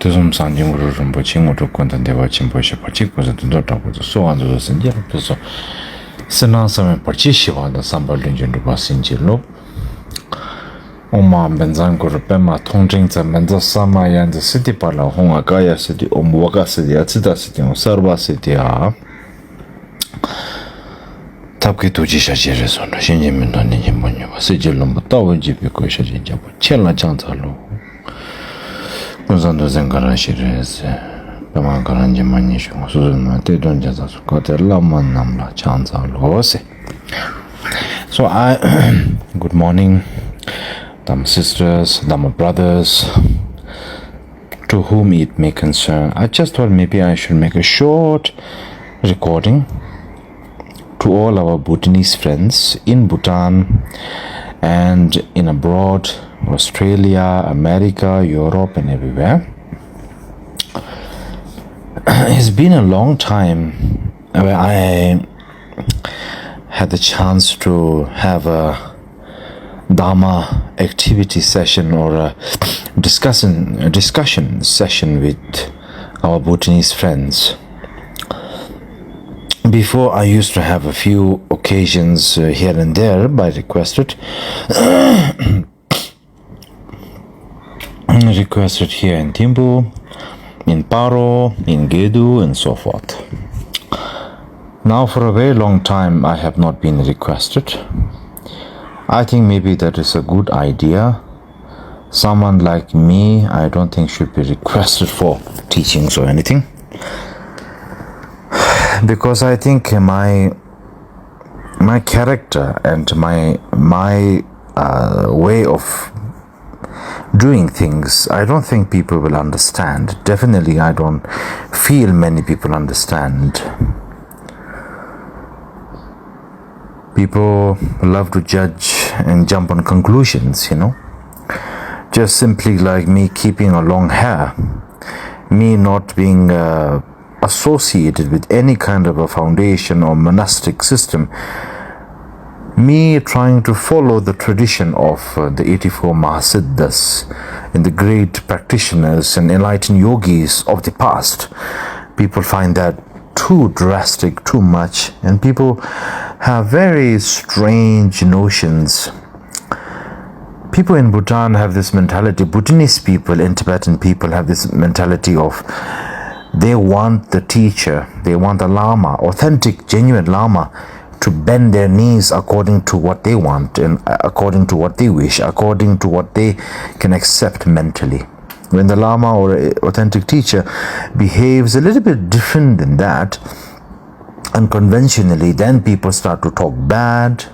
Tuzum Sanjinguru Rinpoche, Motokunta Deva Chimpoche, Pachiko, the daughter was so on the Sinjil. So, Senasam Pachishiva, the Sambal Linjin to Basinjilo. Oma Benzango Pema, Tonjing, the Menza Sama, and the city pala, Hongagaya city, Omwaga city, Atsida city, Sarva city. Tapki Tujisha Jerison, Shinjimino, Nijimonio, Sijilum, Tawa Jipiko Shajinja, Chella Chansalo. Usando Zengarashires, Pamakaranji Manisho, Susan, they don't just got a Laman Namla Chansa Lose. So good morning, Dhamma sisters, Dhamma brothers, to whom it may concern. I just thought maybe I should make a short recording to all our Bhutanese friends in Bhutan and in abroad, Australia, America, Europe, and everywhere. It's been a long time where I had the chance to have a Dharma activity session or a discussion session with our Bhutanese friends. Before, I used to have a few occasions here and there by requested here in Timbu, in Paro, in Gedu, and so forth. Now, for a very long time, I have not been requested. I think maybe that is a good idea. Someone like me, I don't think should be requested for teachings or anything. Because I think my character and my way of doing things, I don't think people will understand. Definitely, I don't feel many people understand. People love to judge and jump on conclusions, Just simply like me keeping a long hair, me not being associated with any kind of a foundation or monastic system, me trying to follow the tradition of the 84 Mahasiddhas and the great practitioners and enlightened yogis of the past. People find that too drastic, too much, and people have very strange notions. People in Bhutan have this mentality, Bhutanese people and Tibetan people have this mentality of they want the teacher, they want the Lama, authentic, genuine Lama, to bend their knees according to what they want and according to what they wish, according to what they can accept mentally. When the Lama or authentic teacher behaves a little bit different than that, unconventionally, then people start to talk bad,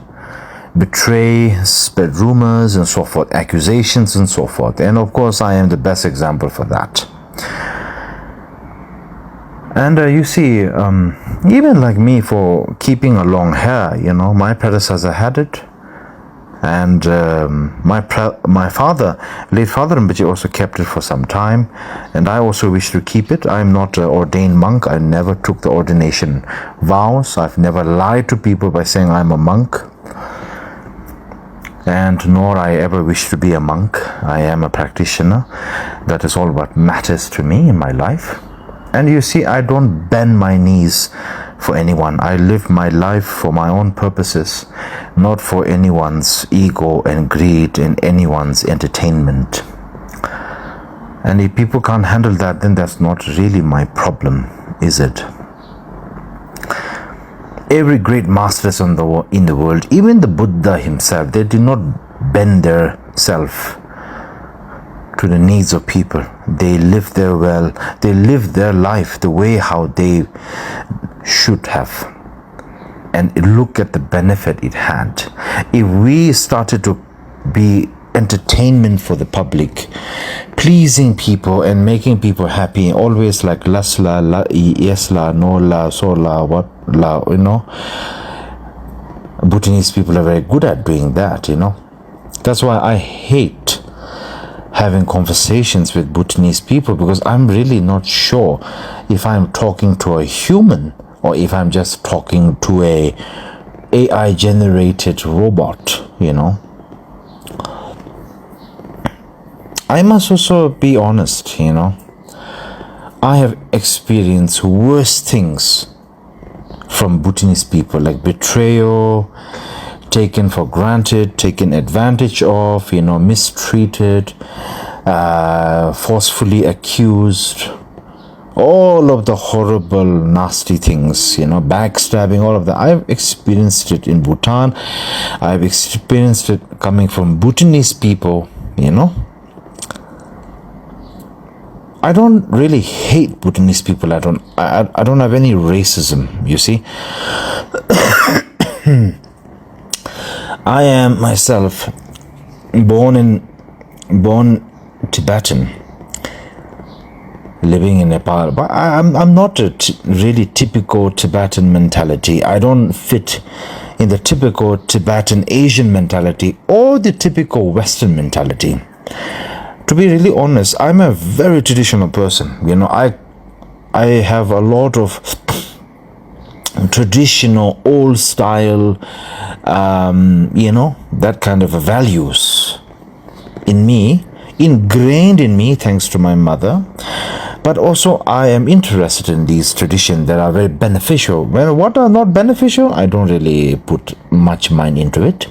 betray, spread rumors and so forth, accusations and so forth. And of course, I am the best example for that. And you see, even like me, for keeping a long hair, my predecessor had it. And my father, late father Rinpoche, also kept it for some time. And I also wish to keep it. I'm not an ordained monk. I never took the ordination vows. I've never lied to people by saying I'm a monk. And nor I ever wish to be a monk. I am a practitioner. That is all what matters to me in my life. And you see, I don't bend my knees for anyone. I live my life for my own purposes, not for anyone's ego and greed and anyone's entertainment. And if people can't handle that, then that's not really my problem, is it? Every great masters in the world, even the Buddha himself, they did not bend their self to the needs of people. They live their life the way how they should have, and look at the benefit it had. If we started to be entertainment for the public, pleasing people and making people happy, always like lasla, yes la, no la, so la, what la, Bhutanese people are very good at doing that, That's why I hate having conversations with Bhutanese people, because I'm really not sure if I'm talking to a human or if I'm just talking to a AI generated robot, I must also be honest, I have experienced worse things from Bhutanese people, like betrayal, taken for granted, taken advantage of, mistreated, forcefully accused, all of the horrible, nasty things, backstabbing, all of that. I've experienced it in Bhutan. I've experienced it coming from Bhutanese people, I don't really hate Bhutanese people. I don't have any racism, you see. I am myself born Tibetan, living in Nepal, but I'm not a really typical Tibetan mentality. I don't fit in the typical Tibetan Asian mentality or the typical Western mentality. To be really honest, I'm a very traditional person. I have a lot of traditional, old style, that kind of values in me, ingrained in me thanks to my mother. But also I am interested in these traditions that are very beneficial. Well, what are not beneficial, I don't really put much mind into it.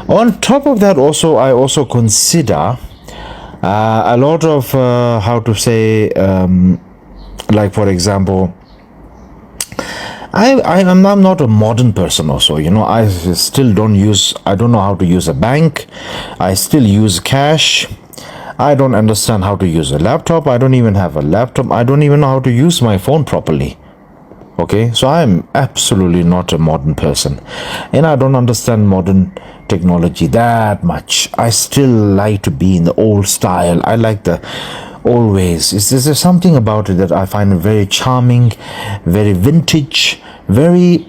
On top of that, also I also consider a lot of like, for example, I'm not a modern person also, I still I don't know how to use a bank. I still use cash. I don't understand how to use a laptop. I don't even have a laptop. I don't even know how to use my phone properly. Okay, so I'm absolutely not a modern person, and I don't understand modern technology that much. I still like to be in the old style. I like the old ways. There's something about it that I find very charming, very vintage, very,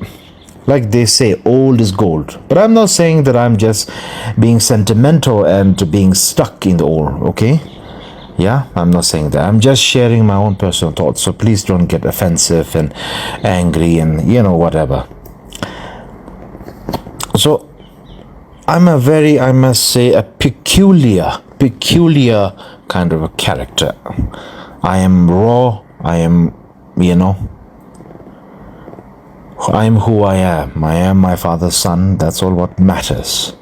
like they say, old is gold. But I'm not saying that I'm just being sentimental and being stuck in the old, okay? Yeah, I'm not saying that. I'm just sharing my own personal thoughts. So please don't get offensive and angry and, whatever. So I'm I must say, a peculiar kind of a character. I am raw. I am who I am. I am my father's son. That's all what matters.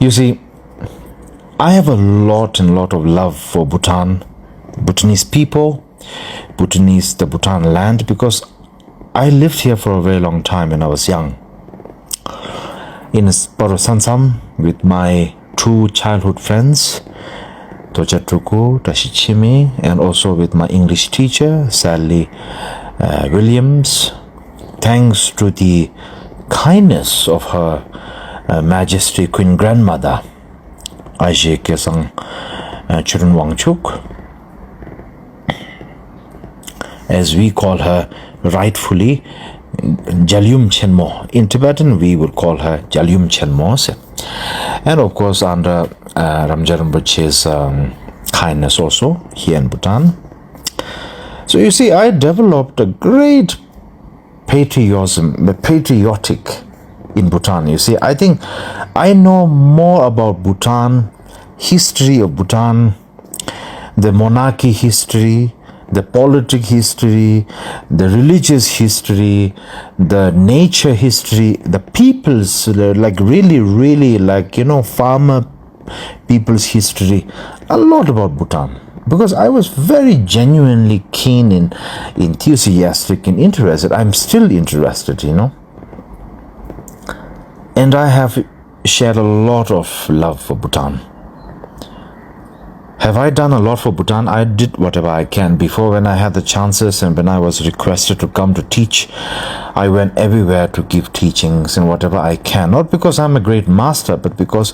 You see, I have a lot of love for Bhutan, Bhutanese people, the Bhutan land, because I lived here for a very long time when I was young. In Sansam with my two childhood friends, Tochatuku, Tashichimi, and also with my English teacher, Sally Williams. Thanks to the kindness of Her Majesty Queen Grandmother, Ajay Kesang Churun Wangchuk, as we call her rightfully, Jalyum Chenmo. In Tibetan, we would call her Jalyum Chenmo. And of course, under Ramja Rinpoche's kindness also here in Bhutan. So you see, I developed a great patriotic in Bhutan. You see, I think I know more about Bhutan, history of Bhutan, the monarchy history, the politic history, the religious history, the nature history, the people's, like really like, farmer people's history, a lot about Bhutan. Because I was very genuinely keen and enthusiastic and interested. I'm still interested, And I have shared a lot of love for Bhutan. Have I done a lot for Bhutan? I did whatever I can. Before, when I had the chances and when I was requested to come to teach, I went everywhere to give teachings and whatever I can. Not because I'm a great master, but because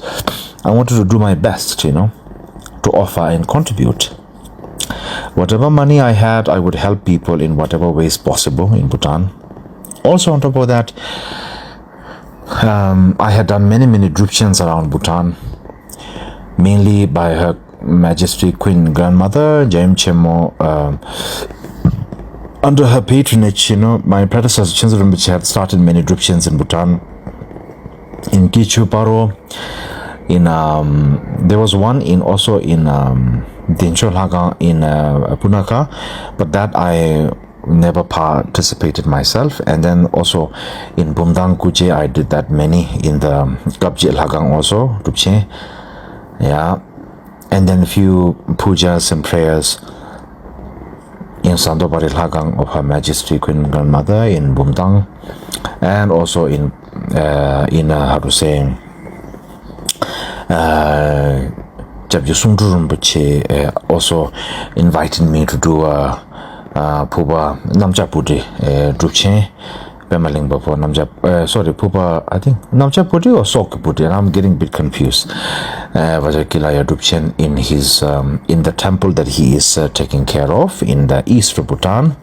I wanted to do my best, to offer and contribute. Whatever money I had, I would help people in whatever ways possible in Bhutan. Also, on top of that, I had done many druptions around Bhutan, mainly by Her Majesty Queen Grandmother, Jaim Chemo. Under her patronage, my predecessor Chinzo Rinpoche had started many druptions in Bhutan, in Kichu Paro, there was one also in Dincho Lagang in Punaka, but that I never participated myself. And then also in Bumdang Kuje, I did that many in the Kapje Lagang also, Tupche. Yeah. And then a few pujas and prayers in Sandobari Lagang of Her Majesty Queen Grandmother in Bumdang, and also in how to say, Jabjusungdu Rinpoche also invited me to do a Puba Namja Puti Drupche Pemaling before Namja sorry Puba, I think Namja Puti or Sok Puti, and I'm getting a bit confused. Vajakilaya Drupchen in his in the temple that he is taking care of in the east of Bhutan.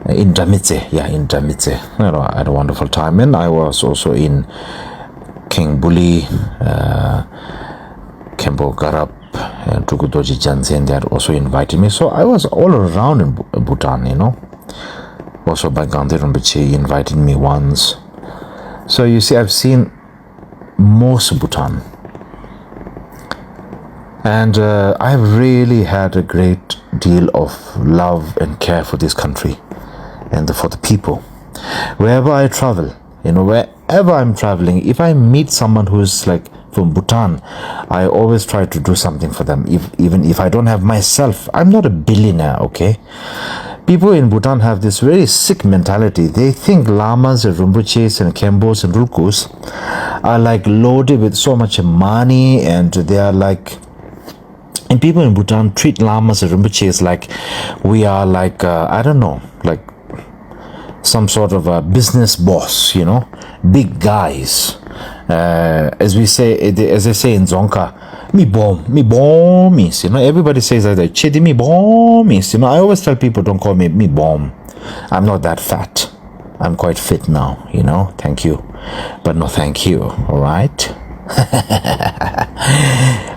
In Damitse, in Damitse. I had a wonderful time. And I was also in King Buli, Kempo Garap, and Tukudoji Jansen. They had also invited me. So I was all around in Bhutan, Also by Gandhi Rinpoche invited me once. So you see, I've seen most of Bhutan. And I've really had a great deal of love and care for this country and for the people. Wherever I travel, wherever I'm traveling, if I meet someone who's like from Bhutan, I always try to do something for them. Even if I don't have myself, I'm not a billionaire, okay? People in Bhutan have this very sick mentality. They think lamas and Rinpoches and Khenpos and Rulkus are like loaded with so much money, and they are like, and people in Bhutan treat lamas and Rinpoches like we are like, I don't know, like some sort of a business boss, big guys. As they say in Dzongkha, mi bom means, everybody says that, chedi mi bom means, I always tell people, don't call me bom. I'm not that fat. I'm quite fit now, thank you. But no thank you, all right?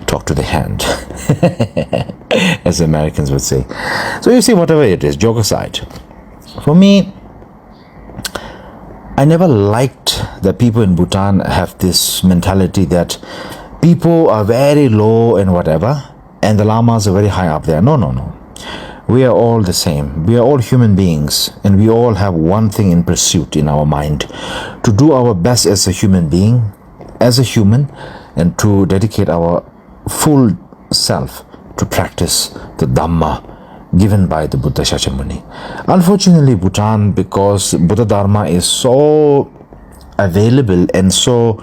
Talk to the hand, as the Americans would say. So you see, whatever it is, joke aside, for me, I never liked that people in Bhutan have this mentality that people are very low and whatever, and the lamas are very high up there. No. We are all the same. We are all human beings, and we all have one thing in pursuit in our mind: to do our best as a human being, as a human, and to dedicate our full self to practice the Dhamma given by the Buddha Shakyamuni. Unfortunately, Bhutan, because Buddha Dharma is so available and so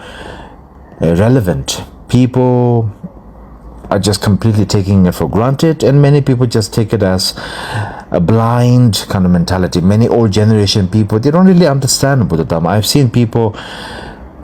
relevant, people are just completely taking it for granted, and many people just take it as a blind kind of mentality. Many old generation people, they don't really understand Buddha Dharma. I've seen people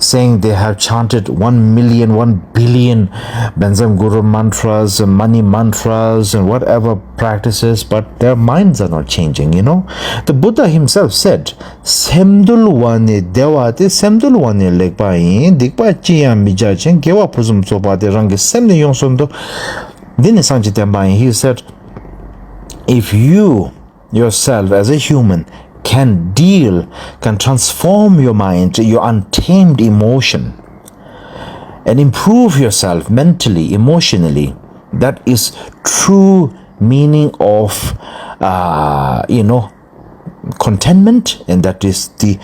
saying they have chanted 1 million, 1 billion Benzam Guru mantras, money mantras, and whatever practices, but their minds are not changing, The Buddha himself said, Semdulwane Dewate, Semdulwane Lekpai, Dikpa Chiam Bijachen, Gewa Pusum Sopa de Rangi, Semde Yonsondo, Dinisanjitambai. He said, if you yourself as a human can transform your mind, your untamed emotion, and improve yourself mentally, emotionally, that is true meaning of, contentment, and that is the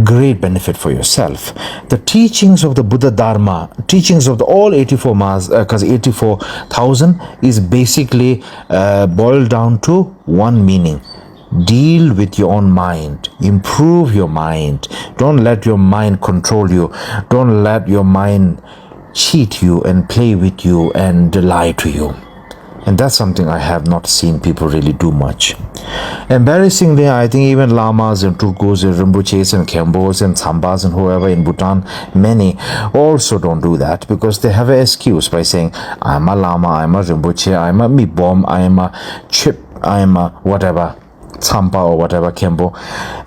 great benefit for yourself. The teachings of the Buddha Dharma, teachings of the all 84 Mas, because 84,000 is basically boiled down to one meaning: deal with your own mind, improve your mind. Don't let your mind control you. Don't let your mind cheat you and play with you and lie to you. And that's something I have not seen people really do much. Embarrassingly, I think even lamas and turkus and rinpoches and khenpos and tsambas and whoever in Bhutan, many also don't do that, because they have an excuse by saying, I'm a lama, I'm a rinpoche, I'm a mibom, I'm a chip, I'm a whatever, Tsampa or whatever, Khenpo.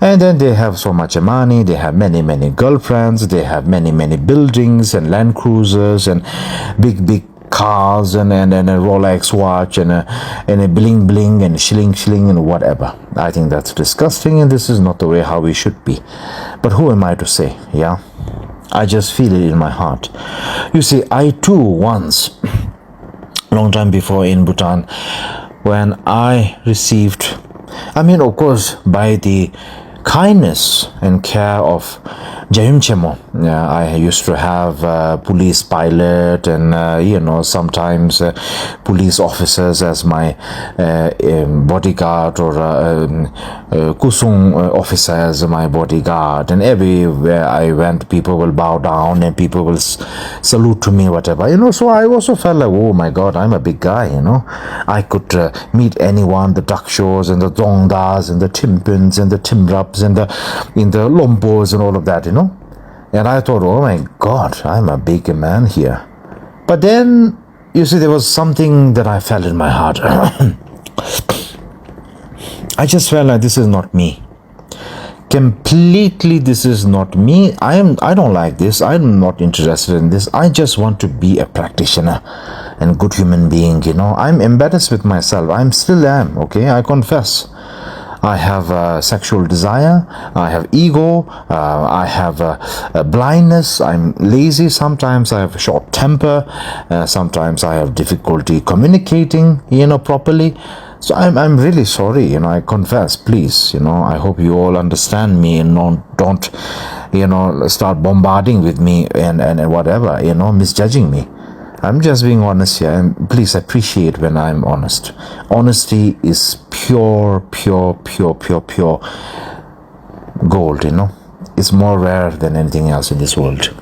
And then they have so much money, they have many girlfriends, they have many buildings and land cruisers and big cars and a Rolex watch and a bling and shilling and whatever. I think that's disgusting, and this is not the way how we should be. But who am I to say? Yeah. I just feel it in my heart. You see, I too once, long time before in Bhutan, when I received, of course, by the kindness and care of Jayum Chemo. I used to have police pilot and sometimes police officers as my bodyguard, or Kusung officer as my bodyguard, and everywhere I went people will bow down and people will salute to me, whatever, so I also felt like, oh my god, I'm a big guy, I could meet anyone, the Dakshos and the Dongdas and the Timpins and the Timraps and the Lompos and all of that, and I thought, oh my god, I'm a big man here. But then, you see, there was something that I felt in my heart. I just felt like this is not me. Completely, this is not me. I don't like this. I'm not interested in this. I just want to be a practitioner and good human being, I'm embarrassed with myself. I still am, okay? I confess. I have sexual desire, I have ego, I have blindness, I'm lazy, sometimes I have a short temper, sometimes I have difficulty communicating, properly. So I'm really sorry, I confess, please, I hope you all understand me and don't start bombarding with me and whatever, misjudging me. I'm just being honest here, and please appreciate when I'm honest. Honesty is pure gold, It's more rare than anything else in this world.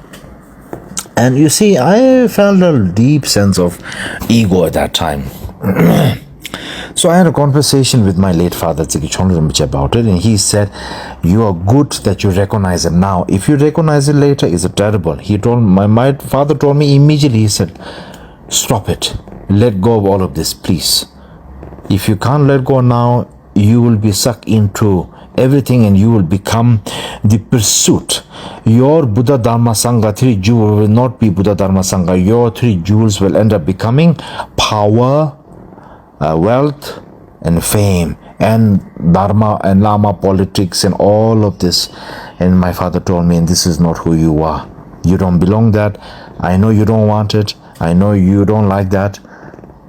And you see, I felt a deep sense of ego at that time. So I had a conversation with my late father, Tsikhi Chonri Rinpoche, about it, and he said, you are good that you recognize it now. If you recognize it later, it's terrible. My father told me immediately, he said, stop it. Let go of all of this, please. If you can't let go now, you will be sucked into everything and you will become the pursuit. Your Buddha Dharma Sangha, 3 jewels will not be Buddha Dharma Sangha. Your 3 jewels will end up becoming power, wealth and fame and dharma and lama politics and all of this. And my father told me, and this is not who you are. You don't belong that. I know you don't want it. I know you don't like that.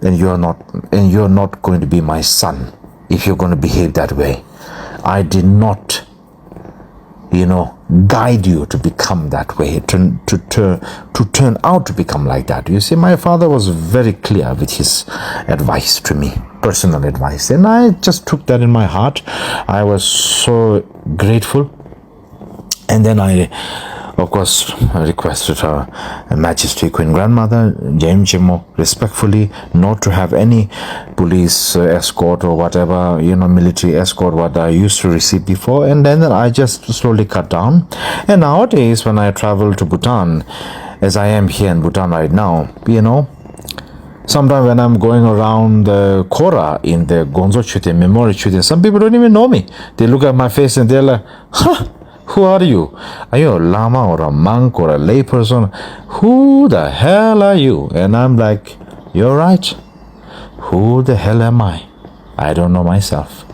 And you're not going to be my son if you're going to behave that way. I did not guide you to become that way, to turn out to become like that. You see, my father was very clear with his advice to me, personal advice, and I just took that in my heart. I was so grateful. And then I, of course, requested her Majesty Queen Grandmother, Jayum Chemo, respectfully, not to have any police escort or whatever, military escort, what I used to receive before. And then I just slowly cut down. And nowadays, when I travel to Bhutan, as I am here in Bhutan right now, sometimes when I'm going around the Kora in the Gonzo Chute, Memory Chute, some people don't even know me. They look at my face and they're like, huh? Who are you? Are you a lama or a monk or a lay person? Who the hell are you? And I'm like, you're right. Who the hell am I? I don't know myself.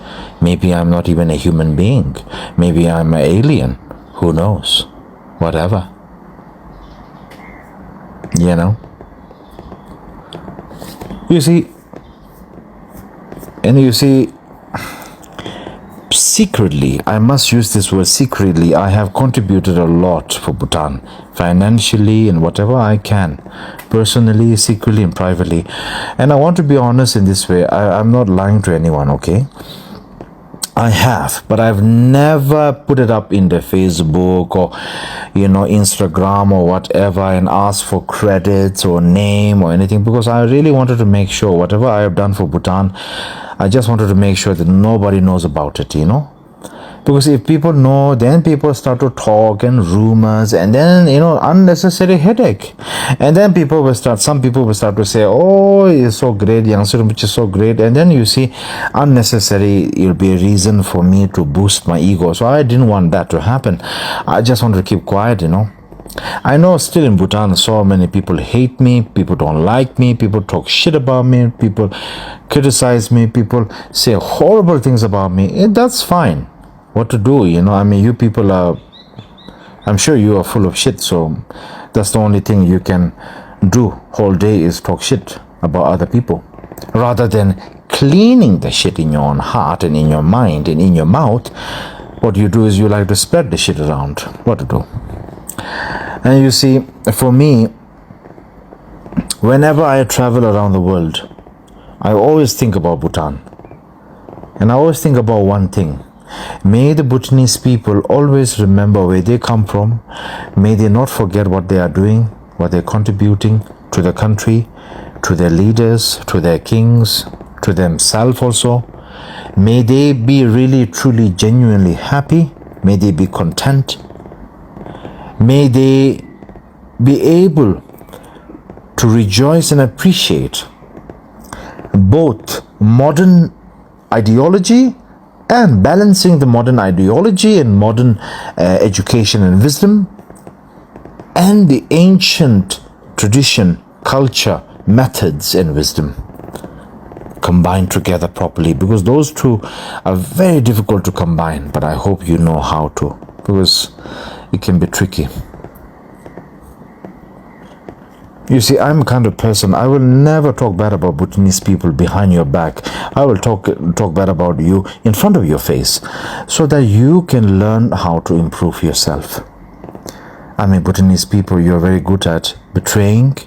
Maybe I'm not even a human being. Maybe I'm an alien. Who knows? Whatever. You see, secretly, I must use this word secretly, I have contributed a lot for Bhutan, financially and whatever I can, personally, secretly and privately. And I want to be honest in this way, I'm not lying to anyone, okay? I have, but I've never put it up in the Facebook or, Instagram or whatever and asked for credits or name or anything, because I really wanted to make sure whatever I have done for Bhutan, I just wanted to make sure that nobody knows about it, Because if people know, then people start to talk and rumors and then, unnecessary headache. And then some people will start to say, oh, it's so great, Yangtze Rinpoche is so great. And then you see, unnecessary, it'll be a reason for me to boost my ego. So I didn't want that to happen. I just wanted to keep quiet, I know still in Bhutan, so many people hate me, people don't like me, people talk shit about me, people criticize me, people say horrible things about me. That's fine. What to do, you people are I'm sure you are full of shit, so that's the only thing you can do whole day is talk shit about other people. Rather than cleaning the shit in your own heart and in your mind and in your mouth, what you do is you like to spread the shit around. What to do? And you see, for me, whenever I travel around the world, I always think about Bhutan. And I always think about one thing. May the Bhutanese people always remember where they come from. May they not forget what they are doing, what they're contributing to the country, to their leaders, to their kings, to themselves also. May they be really, truly, genuinely happy. May they be content. May they be able to rejoice and appreciate both modern ideology and balancing the modern ideology and modern education and wisdom and the ancient tradition, culture, methods and wisdom combined together properly, because those two are very difficult to combine, but I hope you know how to, because it can be tricky. You see, I'm a kind of person, I will never talk bad about Bhutanese people behind your back. I will talk bad about you in front of your face, so that you can learn how to improve yourself. I mean, Bhutanese people, you're very good at betraying.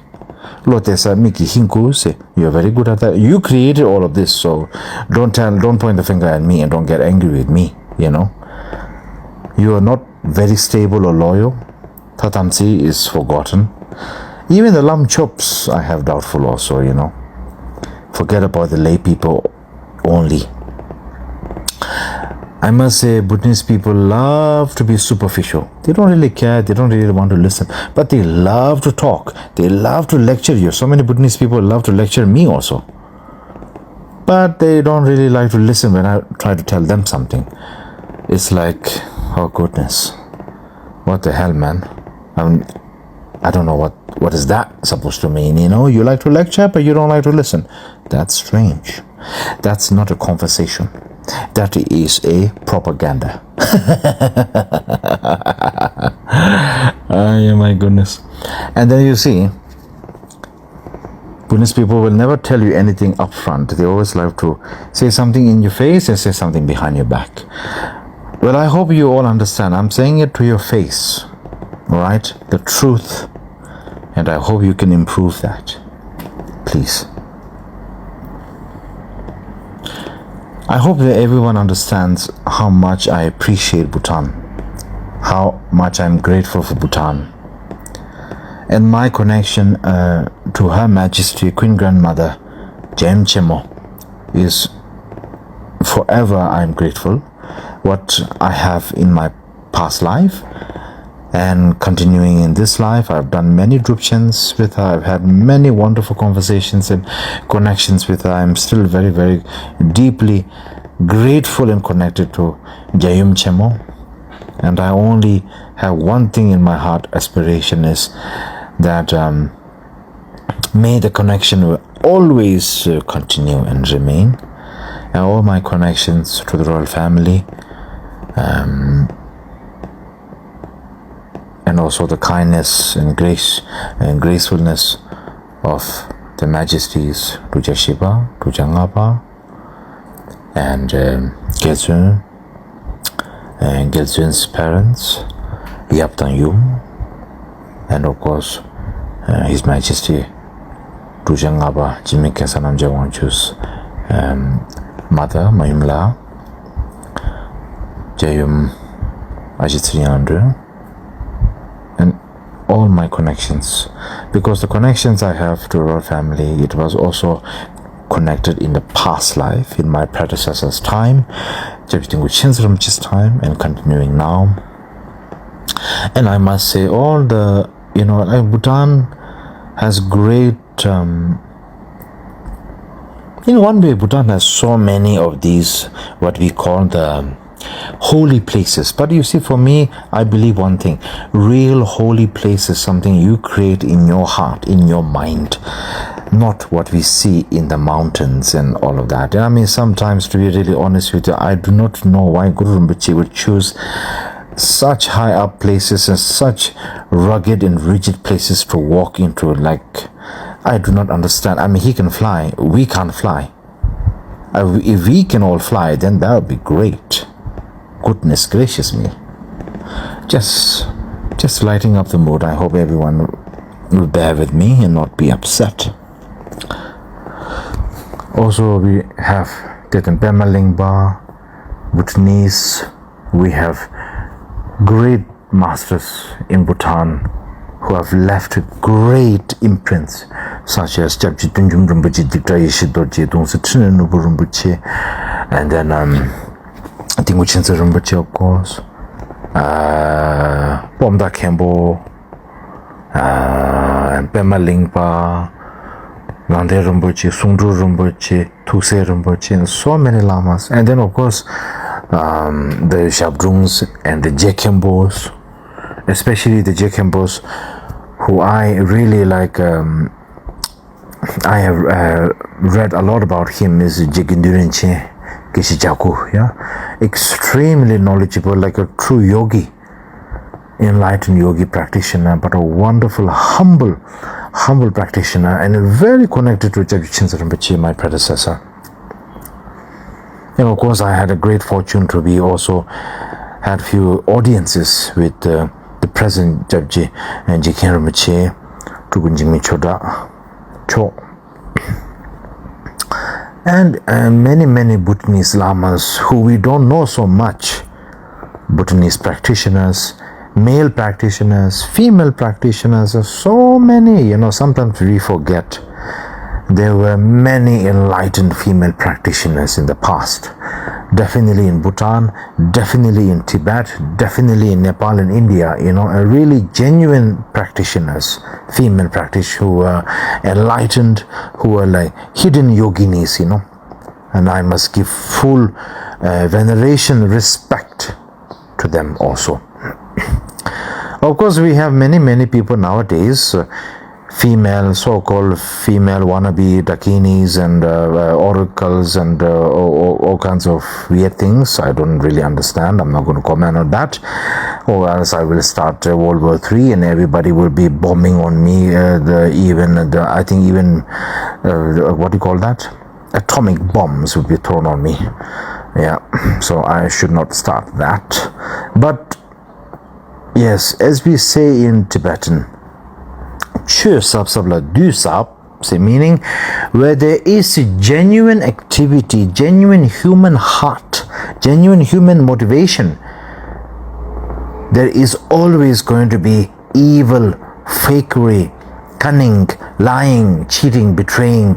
You're very good at that. You created all of this, so don't point the finger at me and don't get angry with me, you know. You are not very stable or loyal. Tatamsi is forgotten. Even the lam chops I have doubtful also, you know. Forget about the lay people only. I must say, Bhutanese people love to be superficial. They don't really care, they don't really want to listen, but they love to talk. They love to lecture you. So many Bhutanese people love to lecture me also. But they don't really like to listen when I try to tell them something. It's like, oh goodness, what the hell, man? I don't know what is that supposed to mean, you know? You like to lecture, but you don't like to listen. That's strange. That's not a conversation. That is a propaganda. Oh my goodness. And then you see, Buddhist people will never tell you anything up front. They always like to say something in your face and say something behind your back. Well, I hope you all understand. I'm saying it to your face, right? The truth. And I hope you can improve that. Please. I hope that everyone understands how much I appreciate Bhutan, how much I'm grateful for Bhutan, and my connection to Her Majesty Queen Grandmother Jem Chemo is forever. I'm grateful what I have in my past life and continuing in this life. I've done many drupchans with her. I've had many wonderful conversations and connections with her. I'm still very, very deeply grateful and connected to Jayum Chemo. And I only have one thing in my heart, aspiration is that may the connection will always continue and remain. And all my connections to the royal family, and also the kindness and grace and gracefulness of the majesties to Jashiba, to Jangapa, and Gelsun, and Gelsun's parents, Yaptan Yum, and of course His Majesty to Jangapa, Jimmy Kasanam Jawanchu's mother, Mayumla, Jayum Ajitriandru, and all my connections, because the connections I have to our family, it was also connected in the past life, in my predecessor's time, Rinpoche's time, and continuing now. And I must say, all the, you know, like Bhutan has great, in one way, Bhutan has so many of these, what we call the holy places. But you see, for me, I believe one thing: real holy place is something you create in your heart, in your mind, not what we see in the mountains and all of that. And I mean, sometimes, to be really honest with you, I do not know why Guru Rinpoche would choose such high up places and such rugged and rigid places to walk into. Like, I do not understand. I mean, he can fly, we can't fly. If we can all fly, then that would be great. Goodness gracious me. Just lighting up the mood. I hope everyone will bear with me and not be upset. Also, we have Tetan Pema Lingpa, Bhutanese. We have great masters in Bhutan who have left great imprints, such as Japji Tunjum Rinpoche, Dikta Yeshidorje, Dongsa Trinubu Rinpoche, and then Tingwichense Rinpoche, of course, Pomda Kempo, and Pema Lingpa, Nande Rinpoche, Sungdru Rinpoche, Tuse Rinpoche, and so many lamas. And then, of course, the Shabdrungs and the Jekembos, especially the Jekembos, who I really like. I have read a lot about him. Is Jekindurinche Kishijaku, yeah, extremely knowledgeable, like a true yogi, enlightened yogi practitioner, but a wonderful, humble practitioner, and very connected to Japji Rinpoche, my predecessor. And of course, I had a great fortune to be also had few audiences with the present Japji and Jekin Rinpoche, Tugunjingmi Choda, Cho, and many Bhutanese lamas who we don't know so much. Bhutanese practitioners, male practitioners, female practitioners, so many, sometimes we forget. There were many enlightened female practitioners in the past. Definitely in Bhutan, definitely in Tibet, definitely in Nepal and India, a really genuine practitioners, female practitioners who were enlightened, who were like hidden yoginis, and I must give full veneration, respect to them also. Of course, we have many people nowadays, so-called female wannabe dakinis and oracles and all kinds of weird things. I don't really understand. I'm not going to comment on that, or else I will start World War III and everybody will be bombing on me. I think even what do you call that? Atomic bombs will be thrown on me. Yeah, so I should not start that. But yes, as we say in Tibetan, Chö sab sabla du sab, meaning where there is genuine activity, genuine human heart, genuine human motivation, there is always going to be evil, fakery, cunning, lying, cheating, betraying,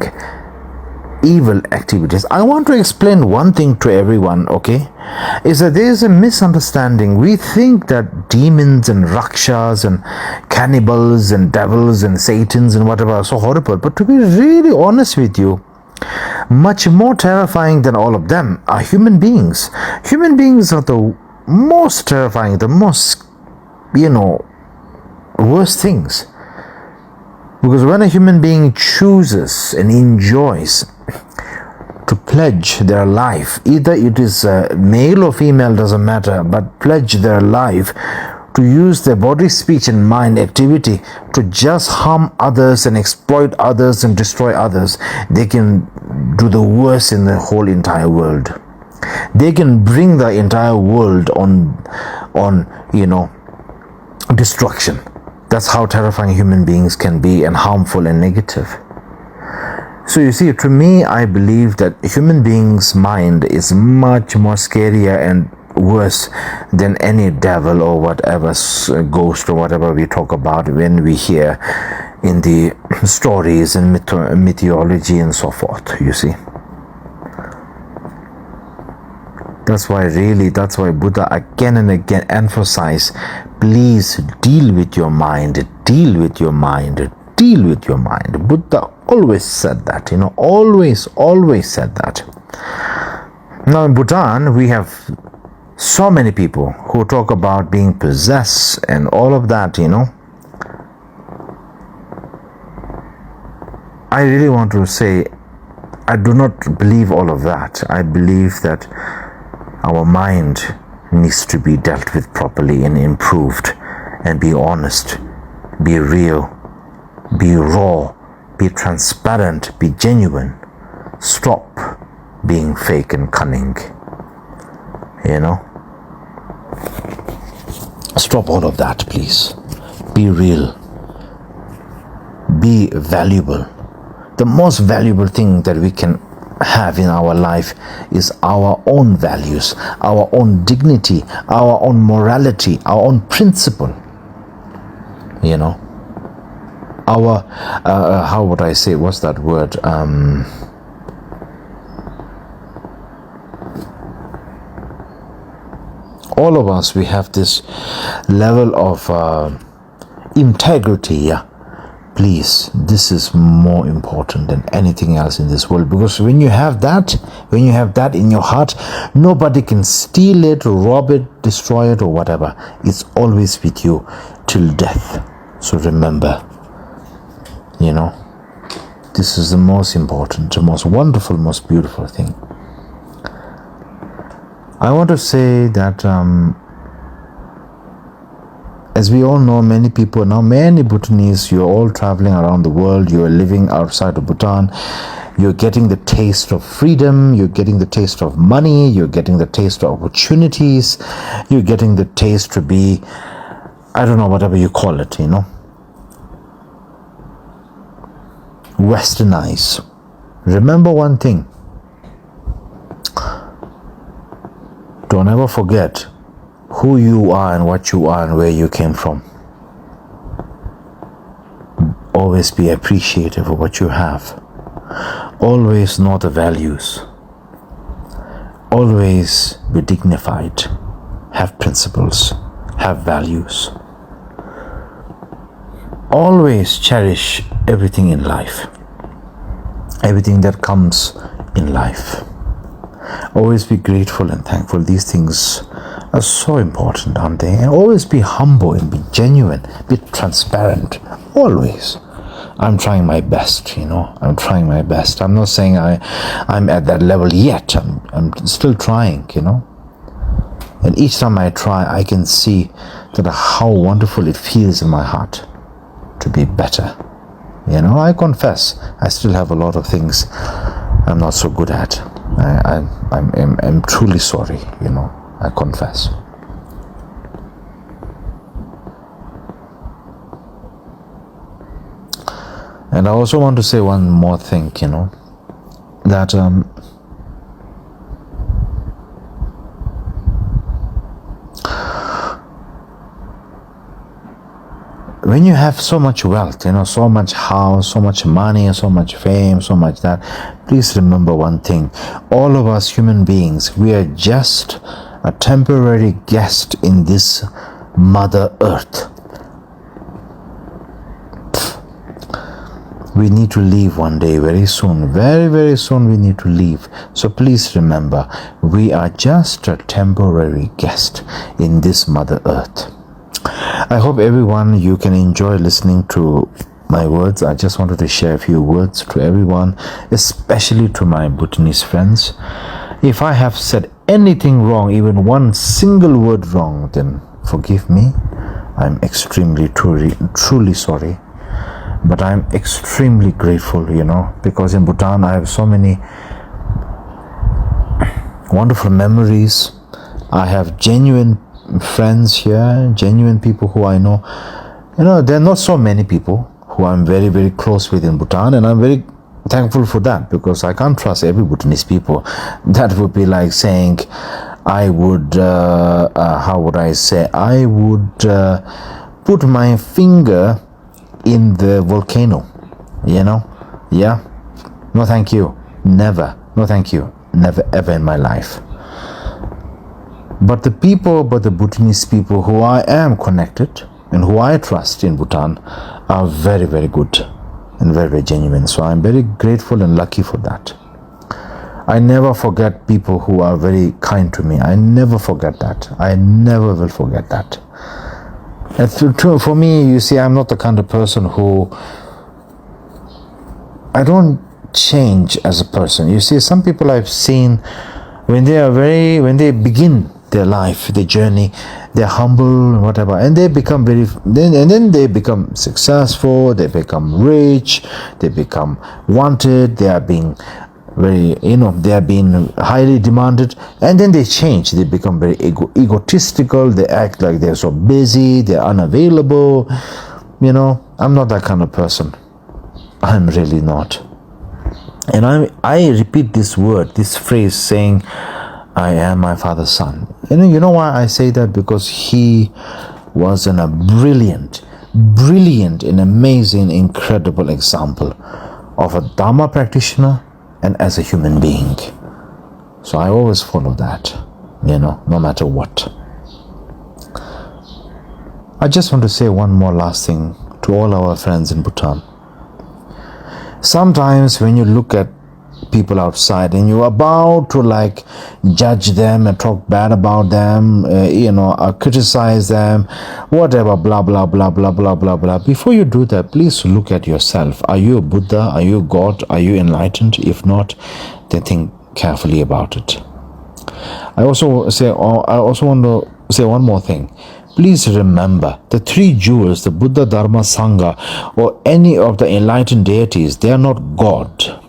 evil activities. I want to explain one thing to everyone, okay, is that there is a misunderstanding. We think that demons and rakshas and cannibals and devils and satans and whatever are so horrible, but to be really honest with you, much more terrifying than all of them are human beings. Human beings are the most terrifying, the most, worst things. Because when a human being chooses and enjoys to pledge their life, either it is male or female, doesn't matter, but pledge their life to use their body, speech and mind activity to just harm others and exploit others and destroy others, they can do the worst in the whole entire world. They can bring the entire world on destruction. That's how terrifying human beings can be, and harmful and negative. So you see, to me, I believe that human beings' mind is much more scarier and worse than any devil or whatever, ghost or whatever we talk about when we hear in the stories and mythology and so forth, you see. That's why Buddha again and again emphasized, please deal with your mind, deal with your mind, deal with your mind. Buddha always said that, always said that. Now in Bhutan, we have so many people who talk about being possessed and all of that, I really want to say, I do not believe all of that. I believe that our mind needs to be dealt with properly and improved, and be honest, be real, be raw, be transparent, be genuine. Stop being fake and cunning, Stop all of that, please. Be real, be valuable. The most valuable thing that we can have in our life is our own values, our own dignity, our own morality, our own principle. Our how would I say, what's that word, all of us, we have this level of integrity. Please, this is more important than anything else in this world, because when you have that in your heart, nobody can steal it, rob it, destroy it, or whatever. It's always with you till death. So remember, this is the most important, the most wonderful, most beautiful thing. I want to say that as we all know, many people now, many Bhutanese, you're all traveling around the world, you're living outside of Bhutan, you're getting the taste of freedom, you're getting the taste of money, you're getting the taste of opportunities, you're getting the taste to be, I don't know, whatever you call it, westernized. Remember one thing, don't ever forget who you are and what you are and where you came from. Always be appreciative of what you have. Always know the values. Always be dignified. Have principles. Have values. Always cherish everything in life. Everything that comes in life. Always be grateful and thankful. These things are so important, aren't they? And always be humble and be genuine, be transparent. Always. I'm trying my best, I'm trying my best. I'm not saying I'm at that level yet. I'm still trying, And each time I try, I can see that how wonderful it feels in my heart to be better. I confess, I still have a lot of things I'm not so good at. I'm truly sorry, I confess. And I also want to say one more thing, that when you have so much wealth, so much house, so much money, so much fame, so much that, please remember one thing. All of us human beings, we are just a temporary guest in this Mother Earth. We need to leave one day, very soon. Very, very soon we need to leave. So please remember, we are just a temporary guest in this Mother Earth. I hope everyone, you can enjoy listening to my words. I just wanted to share a few words to everyone, especially to my Bhutanese friends. If I have said anything wrong, even one single word wrong, then forgive me. I'm extremely, truly sorry. But I'm extremely grateful, because in Bhutan I have so many wonderful memories. I have genuine friends here, genuine people who I know. There are not so many people who I'm very, very close with in Bhutan, and I'm very thankful for that, because I can't trust every Bhutanese people. That would be like saying I would, how would I say, I would put my finger in the volcano, yeah. No thank you, never. No thank you, never ever in my life. But the Bhutanese people who I am connected and who I trust in Bhutan are very, very good and very, very genuine. So I'm very grateful and lucky for that. I never forget people who are very kind to me. I never forget that. I never will forget that. And for me, you see, I'm not the kind of person who, I don't change as a person. You see, some people I've seen, when they begin their life, their journey. They're humble and whatever, and they become then they become successful, they become rich, they become wanted, they are being very, they are being highly demanded, and then they change. They become very egotistical. They act like they're so busy, they're unavailable. I'm not that kind of person. I'm really not. And I repeat this phrase, saying, I am my father's son. You know why I say that? Because he was a brilliant and amazing, incredible example of a Dharma practitioner and as a human being. So I always follow that, no matter what. I just want to say one more last thing to all our friends in Bhutan. Sometimes when you look at people outside and you're about to judge them and talk bad about them, criticize them, whatever, blah blah blah blah blah blah blah, before you do that, please look at yourself. Are you a Buddha? Are you a God? Are you enlightened? If not, then think carefully about it. I also want to say one more thing. Please remember, the three jewels, the Buddha, Dharma, Sangha, or any of the enlightened deities, they are not God.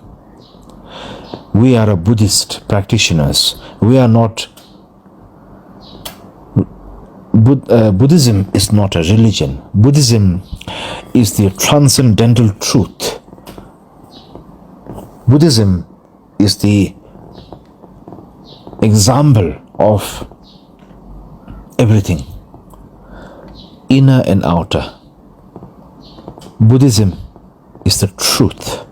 We are a Buddhist practitioners. We are not. Buddhism is not a religion. Buddhism is the transcendental truth. Buddhism is the example of everything, inner and outer. Buddhism is the truth.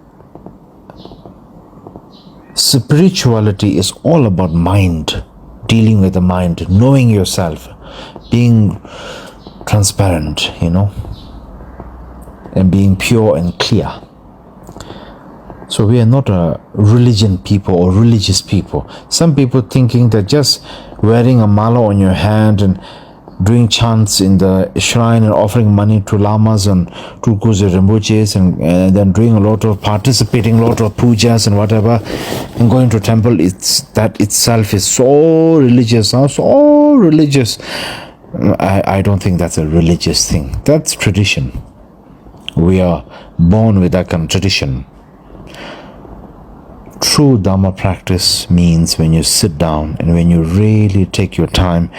Spirituality is all about mind, dealing with the mind, knowing yourself, being transparent, and being pure and clear. So we are not a religion people or religious people. Some people thinking that just wearing a mala on your hand and doing chants in the shrine and offering money to lamas and tulkus and rinpoches and then doing participating a lot of pujas and whatever and going to temple, that itself is so religious. I don't think that's a religious thing. That's tradition. We are born with that kind of tradition. True Dharma practice means when you sit down and when you really take your time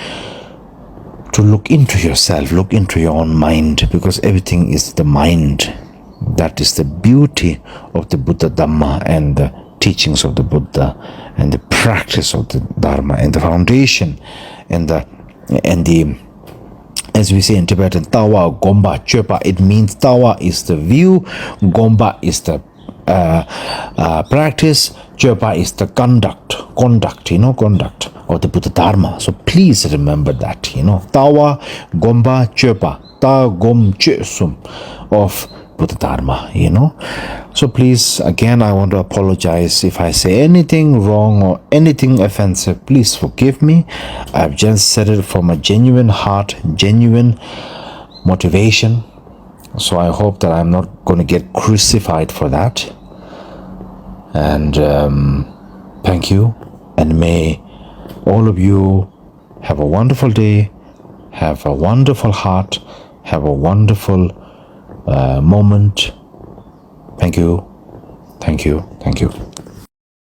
to look into yourself, look into your own mind, because everything is the mind. That is the beauty of the Buddha Dhamma and the teachings of the Buddha and the practice of the Dharma and the foundation and the as we say in Tibetan, Tawa, Gomba, Chepa. It means Tawa is the view, Gomba is the practice, Chepa is the conduct of the Buddha Dharma. So please remember that, Tawa, Gomba, Chepa, Ta, Gom, Che, Sum of Buddha Dharma, So please, again, I want to apologize if I say anything wrong or anything offensive. Please forgive me. I've just said it from a genuine heart, genuine motivation. So I hope that I'm not going to get crucified for that. And thank you. And may all of you have a wonderful day, have a wonderful heart, have a wonderful moment. Thank you. Thank you. Thank you.